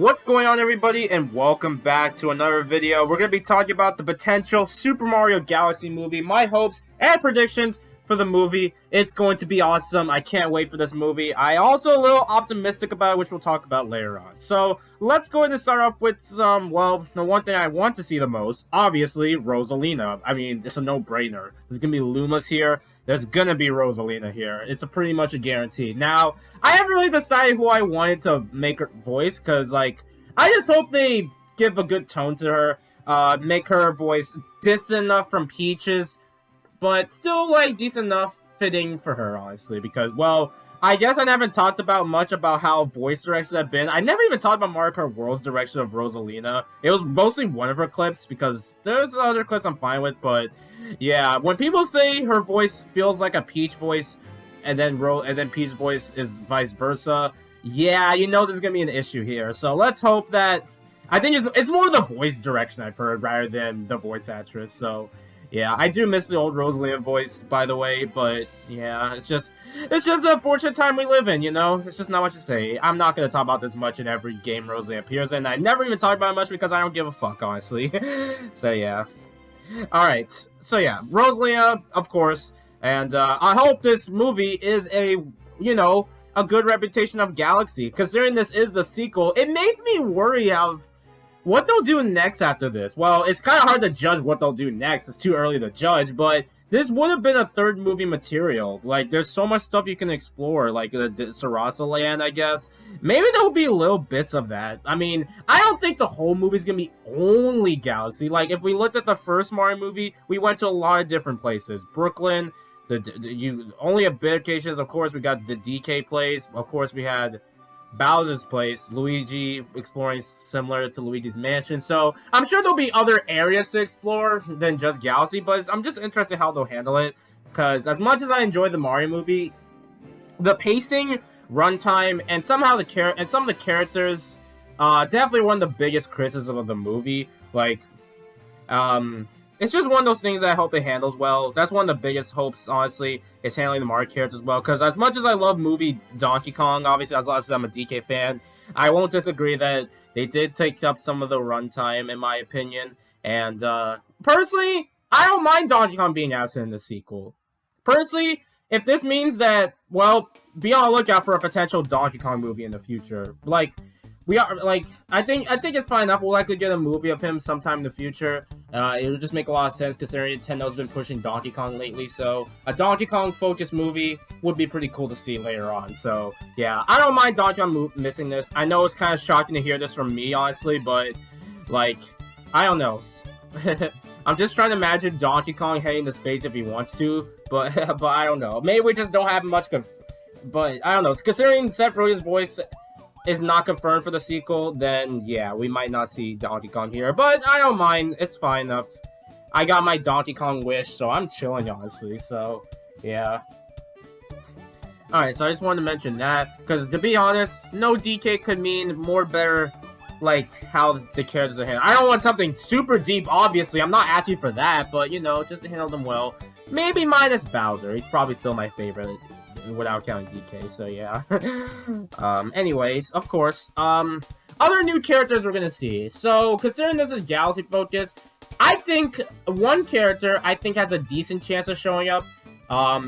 What's going on, everybody, and welcome back to another video. We're going to be talking about the potential Super Mario Galaxy movie, my hopes and predictions for the movie. It's going to be awesome. I can't wait for this movie. I also a little optimistic about it, which we'll talk about later on. So let's go ahead and start off with some, well, the one thing I want to see the most, obviously, Rosalina. I mean, it's a no-brainer. There's going to be Lumas here. There's gonna be Rosalina here. It's pretty much a guarantee. Now, I haven't really decided who I wanted to make her voice, because, like, I just hope they give a good tone to her, make her voice decent enough from Peach's, but still, like, decent enough fitting for her, honestly, because, well, I guess I haven't talked about much about how voice directions have been. I never even talked about Mario Kart World's direction of Rosalina. It was mostly one of her clips, because there's other clips I'm fine with, but yeah, when people say her voice feels like a Peach voice, and then Peach's voice is vice versa, yeah, you know there's gonna be an issue here. So let's hope that, I think it's more the voice direction I've heard rather than the voice actress. So yeah, I do miss the old Rosalina voice, by the way, but yeah, it's just the unfortunate time we live in, you know? It's just not much to say. I'm not gonna talk about this much in every game Rosalina appears in. I never even talk about it much because I don't give a fuck, honestly. So yeah. Alright, so yeah, Rosalina, of course, and I hope this movie is a good reputation of Galaxy. Considering this is the sequel, it makes me worry of what they'll do next after this. Well, it's kind of hard to judge what they'll do next. It's too early to judge, but this would have been a third movie material. Like, there's so much stuff you can explore, like the Rosalina, I guess. Maybe there'll be little bits of that. I mean, I don't think the whole movie's gonna be only Galaxy. Like, if we looked at the first Mario movie, we went to a lot of different places. Brooklyn, only a bit of cases, of course, we got the DK place. Of course, we had Bowser's place, Luigi exploring similar to Luigi's Mansion. So I'm sure there'll be other areas to explore than just Galaxy, but I'm just interested how they'll handle it, because as much as I enjoy the Mario movie, the pacing, runtime, and some of the characters, definitely one of the biggest criticisms of the movie. Like, it's just one of those things that I hope it handles well. That's one of the biggest hopes, honestly, is handling the Mario characters well. Because as much as I love movie Donkey Kong, obviously, as long as I'm a DK fan, I won't disagree that they did take up some of the runtime, in my opinion. And personally, I don't mind Donkey Kong being absent in the sequel. Personally, if this means that, well, be on the lookout for a potential Donkey Kong movie in the future. Like, I think it's fine enough. We'll likely get a movie of him sometime in the future. It would just make a lot of sense considering Nintendo's been pushing Donkey Kong lately. So a Donkey Kong focused movie would be pretty cool to see later on. So yeah, I don't mind Donkey Kong missing this. I know it's kind of shocking to hear this from me, honestly, but like, I don't know. I'm just trying to imagine Donkey Kong heading to space if he wants to, but I don't know. Maybe we just don't have much. But I don't know. Considering Seth Rogen's voice is not confirmed for the sequel, then yeah, we might not see Donkey Kong here. But I don't mind. It's fine enough. I got my Donkey Kong wish, so I'm chilling, honestly. So, yeah. Alright, so I just wanted to mention that, because to be honest, no DK could mean more better, like, how the characters are handled. I don't want something super deep, obviously. I'm not asking for that, but, you know, just to handle them well. Maybe minus Bowser. He's probably still my favorite, without counting DK, so yeah. Anyways, of course, other new characters we're gonna see. So, considering this is Galaxy focused, I think one character has a decent chance of showing up,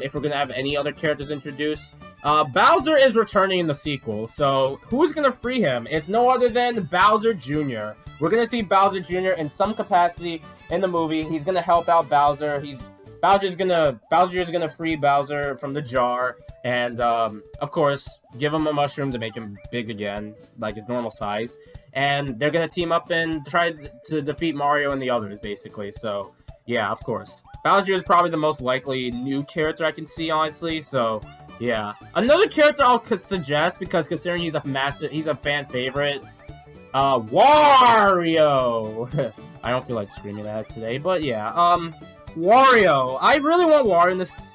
if we're gonna have any other characters introduced. Bowser is returning in the sequel, so who's gonna free him? It's no other than Bowser Jr. We're gonna see Bowser Jr. in some capacity in the movie. He's gonna help out Bowser. Bowser is gonna free Bowser from the jar, and of course, give him a mushroom to make him big again, like his normal size. And they're gonna team up and try to defeat Mario and the others, basically. So yeah, of course, Bowser is probably the most likely new character I can see, honestly. So yeah, another character I'll suggest, because considering he's a fan favorite, Wario. I don't feel like screaming that today, but yeah, Wario. I really want Wario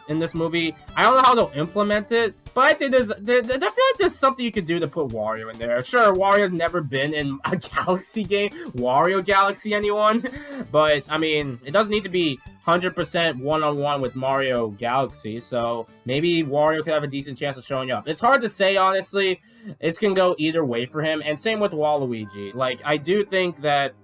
in this movie. I don't know how they'll implement it, but I think I feel like there's something you could do to put Wario in there. Sure, Wario's never been in a Galaxy game, Wario Galaxy, anyone? But I mean, it doesn't need to be 100% one-on-one with Mario Galaxy, so maybe Wario could have a decent chance of showing up. It's hard to say, honestly. It's gonna go either way for him, and same with Waluigi. Like, I do think that,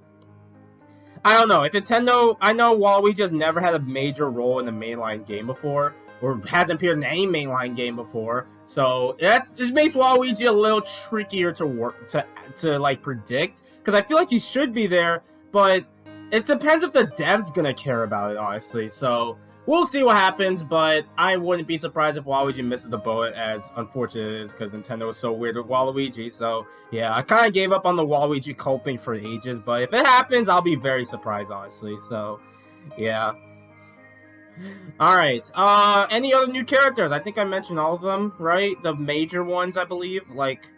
I don't know, if Nintendo, I know Waluigi has never had a major role in the mainline game before, or hasn't appeared in any mainline game before, so it makes Waluigi a little trickier to work, to like, predict, because I feel like he should be there, but it depends if the dev's gonna care about it, honestly, so we'll see what happens, but I wouldn't be surprised if Waluigi misses the boat, as unfortunate it is, because Nintendo is so weird with Waluigi, so yeah, I kind of gave up on the Waluigi coping for ages, but if it happens, I'll be very surprised, honestly, so yeah. Alright, any other new characters? I think I mentioned all of them, right? The major ones, I believe, like,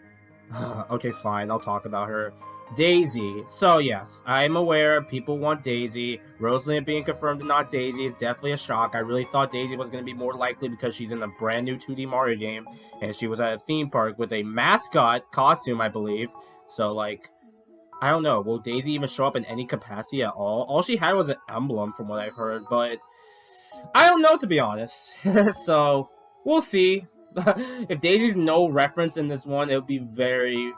okay, fine, I'll talk about her. Daisy. So, yes, I'm aware people want Daisy. Rosalina being confirmed and not Daisy is definitely a shock. I really thought Daisy was going to be more likely because she's in a brand new 2D Mario game, and she was at a theme park with a mascot costume, I believe. So, like, I don't know. Will Daisy even show up in any capacity at all? All she had was an emblem, from what I've heard, but I don't know, to be honest. So, we'll see. If Daisy's no reference in this one, it would be very,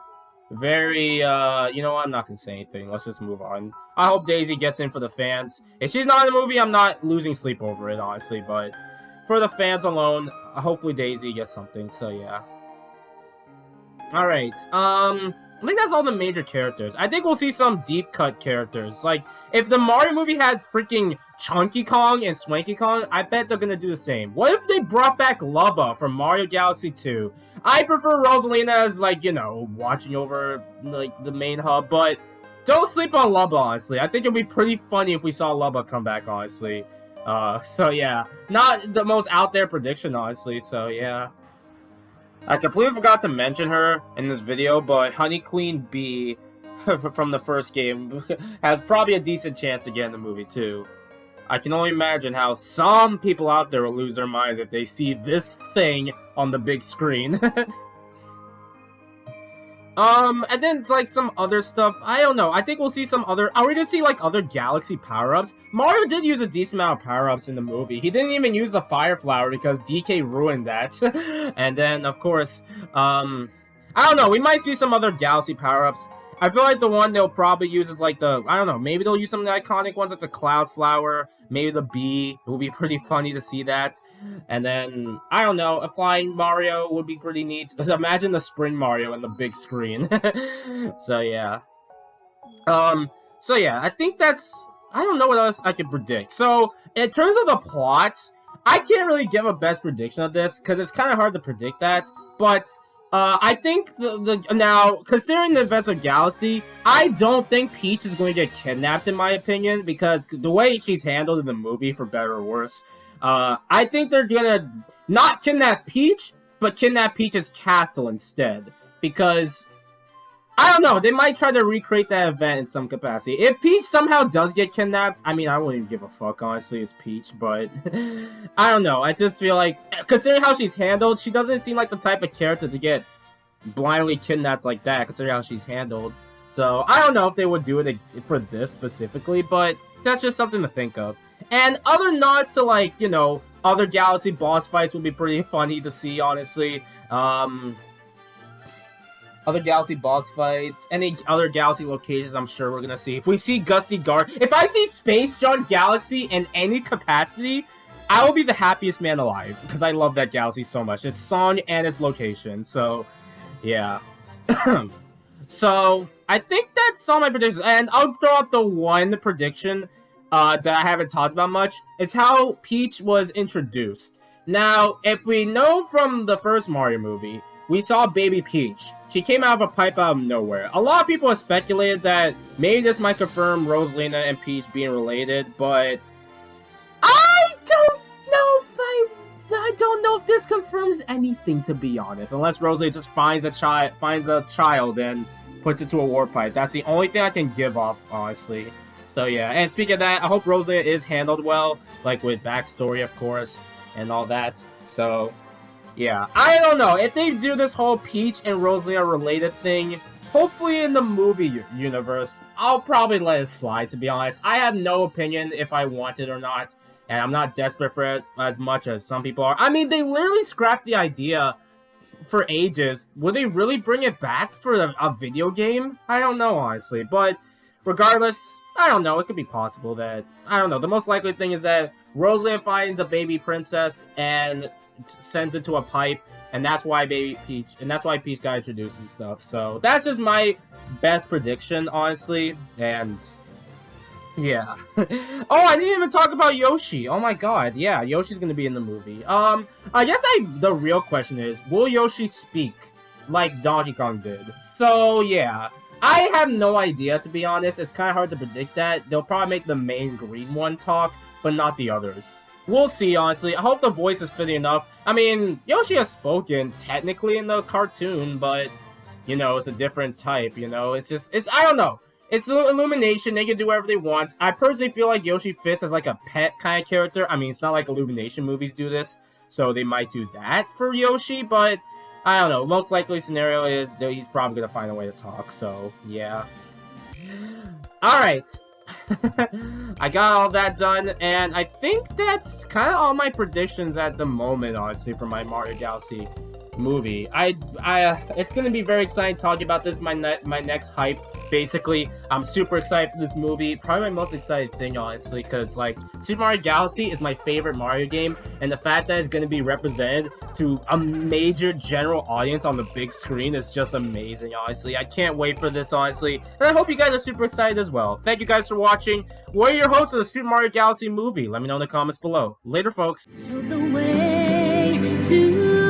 you know what, I'm not gonna say anything. Let's just move on. I hope Daisy gets in for the fans. If she's not in the movie, I'm not losing sleep over it, honestly, but for the fans alone, hopefully Daisy gets something, so yeah. Alright, I think that's all the major characters. I think we'll see some deep cut characters. Like, if the Mario movie had freaking Chunky Kong and Swanky Kong, I bet they're gonna do the same. What if they brought back Lubba from Mario Galaxy 2? I prefer Rosalina as, like, you know, watching over, like, the main hub, but don't sleep on Lubba, honestly. I think it'd be pretty funny if we saw Lubba come back, honestly. So yeah. Not the most out there prediction, honestly, so yeah. I completely forgot to mention her in this video, but Honey Queen Bee from the first game has probably a decent chance to get in the movie too. I can only imagine how some people out there will lose their minds if they see this thing on the big screen. And then it's like some other stuff. I don't know. I think we'll see some other... Are we gonna see like other Galaxy power-ups? Mario did use a decent amount of power-ups in the movie. He didn't even use the Fire Flower because DK ruined that. And then, of course, I don't know. We might see some other Galaxy power-ups. I feel like the one they'll probably use is like the... I don't know. Maybe they'll use some of the iconic ones like the Cloud Flower. Maybe the Bee. It would be pretty funny to see that. And then, I don't know, a flying Mario would be pretty neat. Imagine the Spring Mario on the big screen. So, yeah. So, yeah, I think that's... I don't know what else I can predict. So, in terms of the plot, I can't really give a best prediction of this, because it's kind of hard to predict that. But... I think now, considering the events of Galaxy, I don't think Peach is going to get kidnapped, in my opinion, because the way she's handled in the movie, for better or worse, I think they're gonna not kidnap Peach, but kidnap Peach's castle instead, because, I don't know, they might try to recreate that event in some capacity. If Peach somehow does get kidnapped, I mean, I wouldn't even give a fuck, honestly, it's Peach, but I don't know, I just feel like, considering how she's handled, she doesn't seem like the type of character to get blindly kidnapped like that, considering how she's handled. So, I don't know if they would do it for this specifically, but that's just something to think of. And other nods to, like, you know, other Galaxy boss fights would be pretty funny to see, honestly. Other Galaxy boss fights, any other Galaxy locations I'm sure we're gonna see. If we see Gusty Guard, if I see Space Junk Galaxy in any capacity, I will be the happiest man alive, because I love that Galaxy so much. Its song and its location, so, yeah. So, I think that's all my predictions, and I'll throw up the one prediction that I haven't talked about much. It's how Peach was introduced. Now, if we know from the first Mario movie, we saw Baby Peach. She came out of a pipe out of nowhere. A lot of people have speculated that maybe this might confirm Rosalina and Peach being related, but I don't know if this confirms anything, to be honest. Unless Rosalina just finds a child and puts it to a warp pipe. That's the only thing I can give off, honestly. So yeah, and speaking of that, I hope Rosalina is handled well, like with backstory, of course, and all that. So yeah, I don't know. If they do this whole Peach and Rosalina related thing, hopefully in the movie universe, I'll probably let it slide, to be honest. I have no opinion if I want it or not. and I'm not desperate for it as much as some people are. I mean, they literally scrapped the idea for ages. Would they really bring it back for a video game? I don't know, honestly, but regardless, I don't know, it could be possible that, I don't know, the most likely thing is that Rosalina finds a baby princess and sends it to a pipe, and that's why Peach got introduced and stuff. So that's just my best prediction, honestly, and yeah. Oh, I didn't even talk about Yoshi. Oh my god, yeah, Yoshi's gonna be in the movie. I guess the real question is, will Yoshi speak like Donkey Kong did? So yeah, I have no idea, to be honest. It's kind of hard to predict that. They'll probably make the main green one talk, but not the others. We'll see, honestly. I hope the voice is fitting enough. I mean, Yoshi has spoken, technically, in the cartoon, but, you know, it's a different type, you know? It's I don't know. It's Illumination. They can do whatever they want. I personally feel like Yoshi fits as, like, a pet kind of character. I mean, it's not like Illumination movies do this, so they might do that for Yoshi, but I don't know. Most likely scenario is that he's probably going to find a way to talk, so, yeah. Alright. I got all that done, and I think that's kind of all my predictions at the moment, honestly, for my Mario Galaxy movie. It's gonna be very exciting talking about this. My next hype. Basically, I'm super excited for this movie. Probably my most excited thing, honestly, because like Super Mario Galaxy is my favorite Mario game, and the fact that it's gonna be represented to a major general audience on the big screen is just amazing. Honestly, I can't wait for this. Honestly, and I hope you guys are super excited as well. Thank you guys for watching. What are your hopes of the Super Mario Galaxy movie? Let me know in the comments below. Later, folks. Show the way to